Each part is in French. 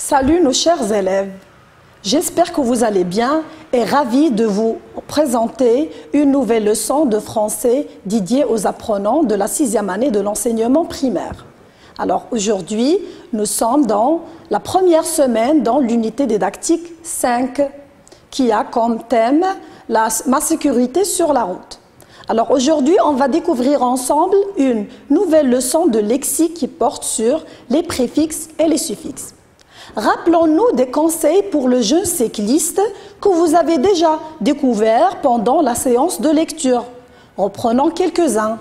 Salut nos chers élèves, j'espère que vous allez bien et ravi de vous présenter une nouvelle leçon de français dédiée aux apprenants de la 6e année de l'enseignement primaire. Alors aujourd'hui, nous sommes dans la première semaine dans l'unité didactique 5 qui a comme thème ma sécurité sur la route. Alors aujourd'hui, on va découvrir ensemble une nouvelle leçon de lexique qui porte sur les préfixes et les suffixes. Rappelons-nous des conseils pour le jeune cycliste que vous avez déjà découverts pendant la séance de lecture. Reprenons quelques-uns.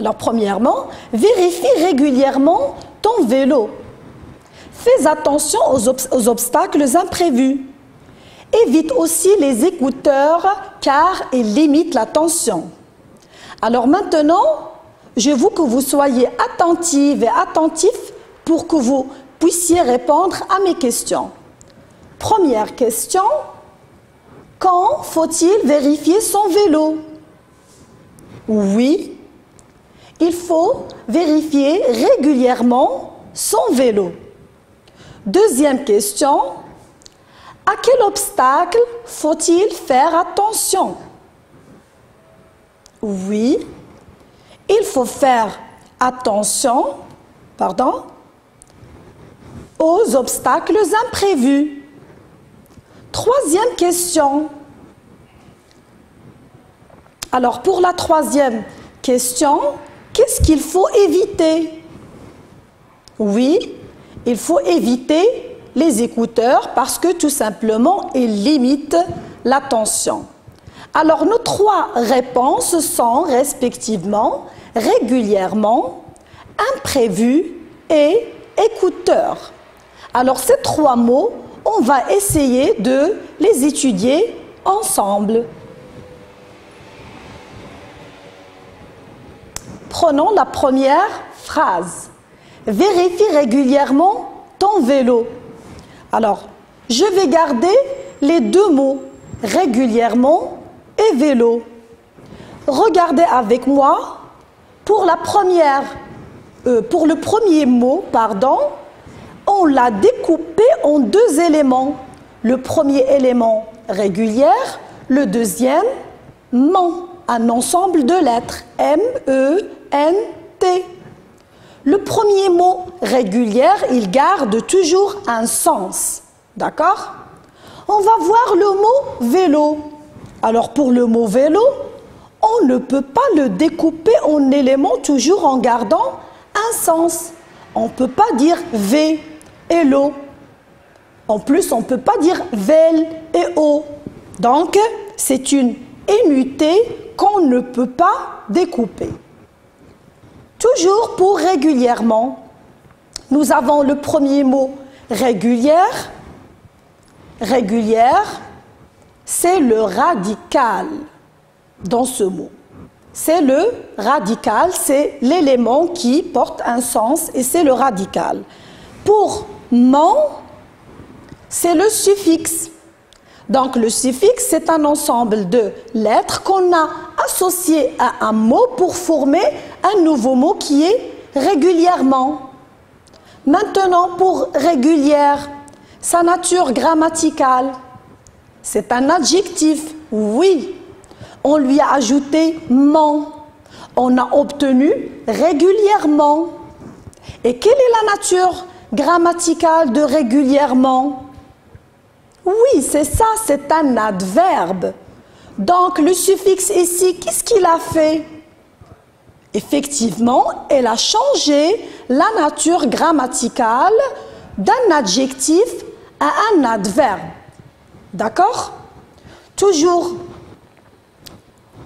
Alors premièrement, vérifie régulièrement ton vélo. Fais attention aux obstacles imprévus. Évite aussi les écouteurs car ils limitent la tension. Alors maintenant, je veux que vous soyez attentives et attentifs pour que vous puissiez répondre à mes questions. Première question, quand faut-il vérifier son vélo? Oui, il faut vérifier régulièrement son vélo. Deuxième question, à quel obstacle faut-il faire attention? Oui, il faut faire attention, aux obstacles imprévus. Troisième question. Alors pour la troisième question, qu'est-ce qu'il faut éviter? Oui, il faut éviter les écouteurs parce que tout simplement, ils limitent la tension. Alors nos trois réponses sont respectivement régulièrement, imprévu et écouteur. Alors ces trois mots, on va essayer de les étudier ensemble. Prenons la première phrase. Vérifie régulièrement ton vélo. Alors, je vais garder les deux mots, régulièrement et vélo. Regardez avec moi, pour le premier mot, on l'a découpé en deux éléments. Le premier élément régulière, le deuxième ment, un ensemble de lettres M-E-N-T. Le premier mot régulière, il garde toujours un sens. D'accord? On va voir le mot vélo. Alors pour le mot vélo, on ne peut pas le découper en éléments toujours en gardant un sens. On ne peut pas dire V et l'O. En plus, on ne peut pas dire VEL et O. Donc, c'est une énité qu'on ne peut pas découper. Toujours pour régulièrement, nous avons le premier mot régulière. Régulière, c'est le radical dans ce mot. C'est le radical, c'est l'élément qui porte un sens et c'est le radical. Pour ment, c'est le suffixe. Donc le suffixe, c'est un ensemble de lettres qu'on a associé à un mot pour former un nouveau mot qui est régulièrement. Maintenant, pour régulière, sa nature grammaticale, c'est un adjectif, oui. On lui a ajouté ment. On a obtenu régulièrement. Et quelle est la nature grammaticale de régulièrement? Oui, c'est ça, c'est un adverbe. Donc, le suffixe ici, qu'est-ce qu'il a fait? Effectivement, elle a changé la nature grammaticale d'un adjectif à un adverbe. D'accord? Toujours,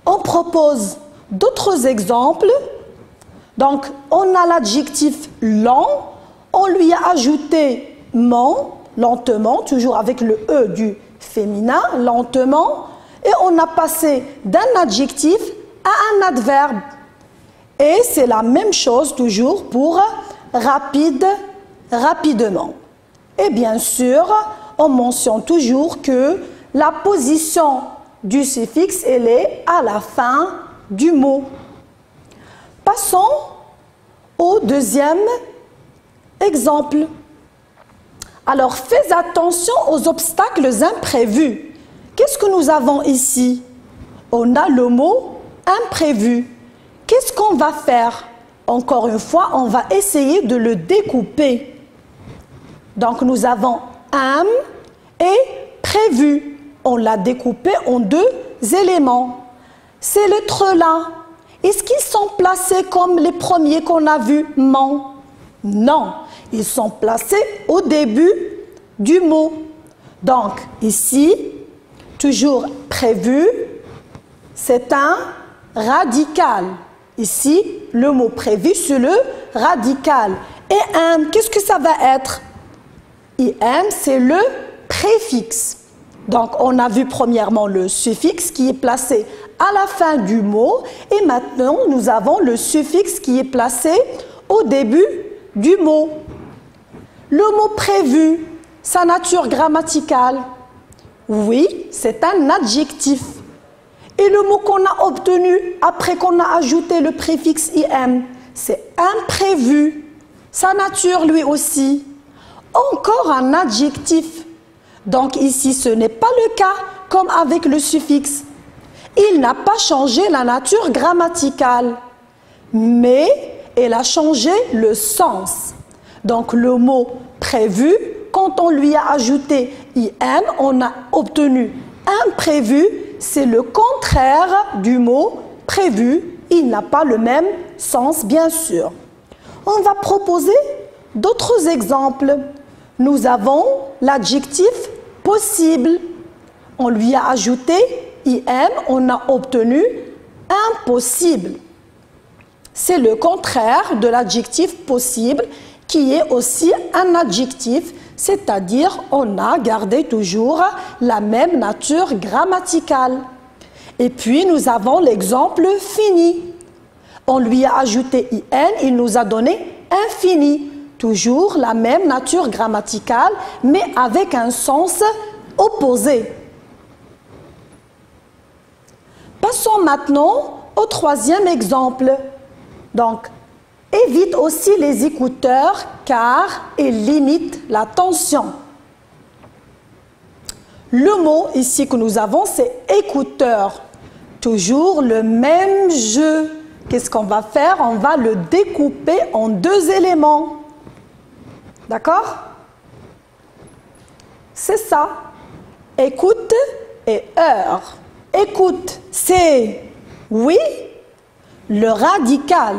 on propose d'autres exemples. Donc, on a l'adjectif lent, on lui a ajouté ment, lentement, toujours avec le E du féminin, lentement, et on a passé d'un adjectif à un adverbe. Et c'est la même chose toujours pour rapide, rapidement. Et bien sûr, on mentionne toujours que la position du suffixe, elle est à la fin du mot. Passons au deuxième Exemple. Alors, fais attention aux obstacles imprévus. Qu'est-ce que nous avons ici? On a le mot imprévu. Qu'est-ce qu'on va faire? Encore une fois, on va essayer de le découper. Donc, nous avons am et prévu. On l'a découpé en deux éléments. Ces lettres-là, est-ce qu'ils sont placés comme les premiers qu'on a vus? Non, ils sont placés au début du mot. Donc, ici, toujours prévu, c'est un radical. Ici, le mot prévu, c'est le radical. Et am, qu'est-ce que ça va être? IM, c'est le préfixe. Donc, on a vu premièrement le suffixe qui est placé à la fin du mot. Et maintenant, nous avons le suffixe qui est placé au début du mot. Le mot prévu, sa nature grammaticale. Oui, c'est un adjectif. Et le mot qu'on a obtenu après qu'on a ajouté le préfixe IM, c'est imprévu. Sa nature, lui aussi. Encore un adjectif. Donc ici, ce n'est pas le cas comme avec le suffixe. Il n'a pas changé la nature grammaticale, mais il a changé le sens. Donc le mot prévu, quand on lui a ajouté IM, on a obtenu imprévu. C'est le contraire du mot prévu. Il n'a pas le même sens, bien sûr. On va proposer d'autres exemples. Nous avons l'adjectif possible. On lui a ajouté IM, on a obtenu impossible. C'est le contraire de l'adjectif possible qui est aussi un adjectif, c'est-à-dire on a gardé toujours la même nature grammaticale. Et puis nous avons l'exemple fini. On lui a ajouté IN, il nous a donné infini. Toujours la même nature grammaticale, mais avec un sens opposé. Passons maintenant au troisième exemple. Donc, évite aussi les écouteurs car ils limitent la tension. Le mot ici que nous avons, c'est écouteur. Toujours le même jeu. Qu'est-ce qu'on va faire? On va le découper en deux éléments. D'accord? C'est ça. Écoute et heure. Écoute, c'est oui, le radical.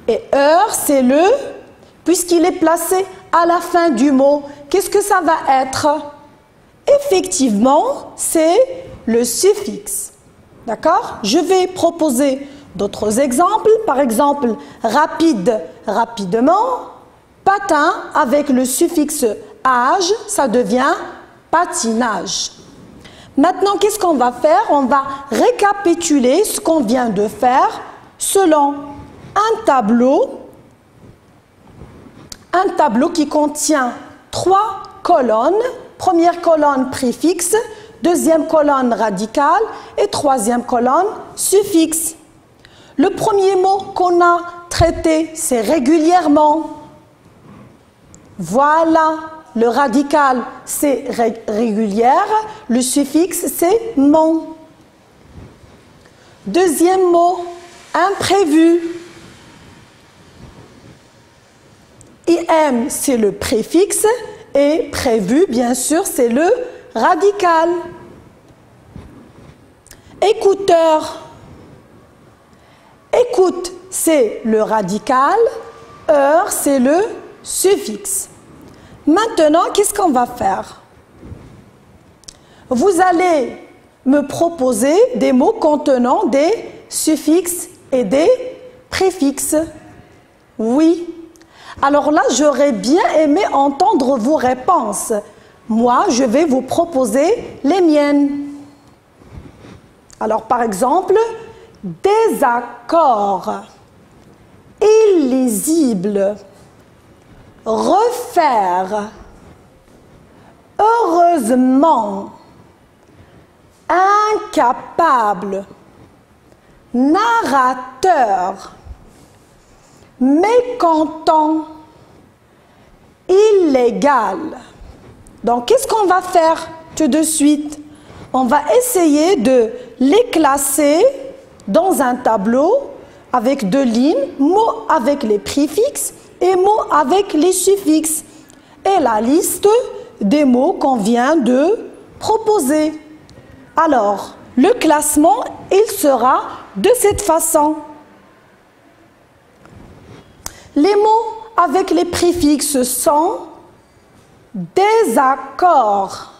Et heure, c'est le, puisqu'il est placé à la fin du mot, qu'est-ce que ça va être? Effectivement, c'est le suffixe. D'accord? Je vais proposer d'autres exemples. Par exemple, rapide, rapidement. Patin, avec le suffixe age, ça devient patinage. Maintenant, qu'est-ce qu'on va faire? On va récapituler ce qu'on vient de faire selon un tableau qui contient 3 colonnes. Première colonne préfixe, deuxième colonne radicale et troisième colonne suffixe. Le premier mot qu'on a traité, c'est régulièrement. Voilà, le radical, c'est régulière, le suffixe, c'est mon. Deuxième mot, imprévu. IM, c'est le préfixe et prévu, bien sûr, c'est le radical. Écouteur. Écoute, c'est le radical. Heure, c'est le suffixe. Maintenant, qu'est-ce qu'on va faire? Vous allez me proposer des mots contenant des suffixes et des préfixes. Oui. Alors là, j'aurais bien aimé entendre vos réponses. Moi, je vais vous proposer les miennes. Alors, par exemple, désaccord, illisible, refaire, heureusement, incapable, narrateur, mécontent, illégal. Donc, qu'est-ce qu'on va faire tout de suite? On va essayer de les classer dans un tableau avec 2 lignes, mots avec les préfixes et mots avec les suffixes. Et la liste des mots qu'on vient de proposer. Alors, le classement, il sera de cette façon. Les mots avec les préfixes sont désaccord,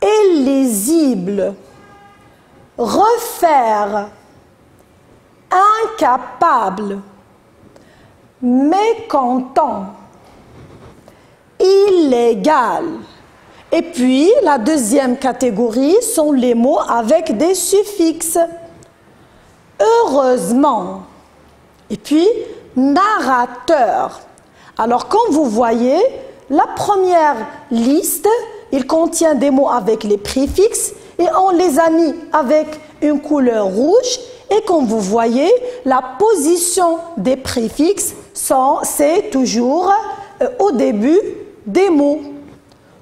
illisible, refaire, incapable, mécontent, illégal. Et puis, la deuxième catégorie sont les mots avec des suffixes. Heureusement. Et puis, narrateur. Alors, comme vous voyez, la première liste, il contient des mots avec les préfixes et on les a mis avec une couleur rouge. Et comme vous voyez, la position des préfixes, c'est toujours au début des mots.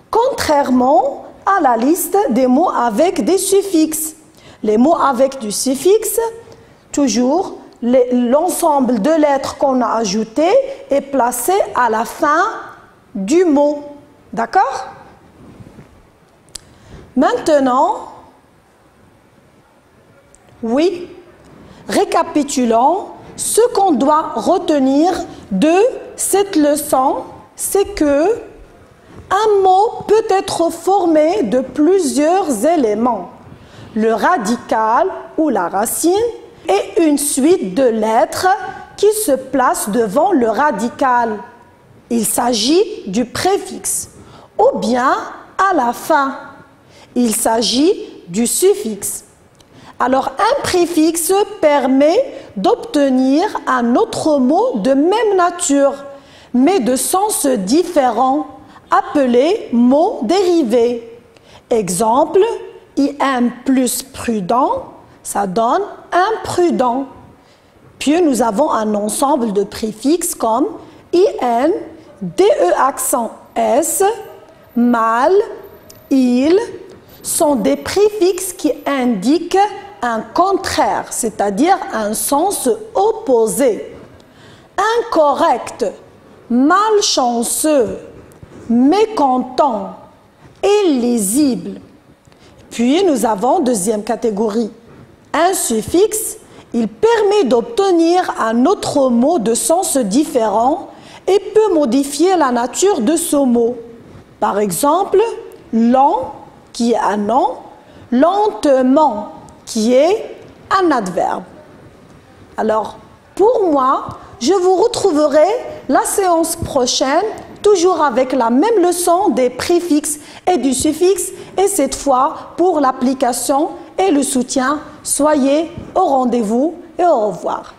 Contrairement à la liste des mots avec des suffixes. Les mots avec du suffixe, toujours l'ensemble de lettres qu'on a ajoutées est placé à la fin du mot. D'accord? Maintenant, oui, récapitulons, ce qu'on doit retenir de cette leçon, c'est que un mot peut être formé de plusieurs éléments. Le radical ou la racine est une suite de lettres qui se placent devant le radical. Il s'agit du préfixe. Ou bien à la fin, il s'agit du suffixe. Alors un préfixe permet d'obtenir un autre mot de même nature, mais de sens différent, appelé mot dérivé. Exemple, IM plus prudent, ça donne imprudent. Puis nous avons un ensemble de préfixes comme IN, DE accent S, mal, il, sont des préfixes qui indiquent un contraire, c'est-à-dire un sens opposé. Incorrect, malchanceux, mécontent, illisible. Puis nous avons deuxième catégorie. Un suffixe, il permet d'obtenir un autre mot de sens différent et peut modifier la nature de ce mot. Par exemple, lent, qui est un nom, lentement, qui est un adverbe. Alors, pour moi, je vous retrouverai la séance prochaine, toujours avec la même leçon des préfixes et du suffixe, et cette fois pour l'application et le soutien. Soyez au rendez-vous et au revoir.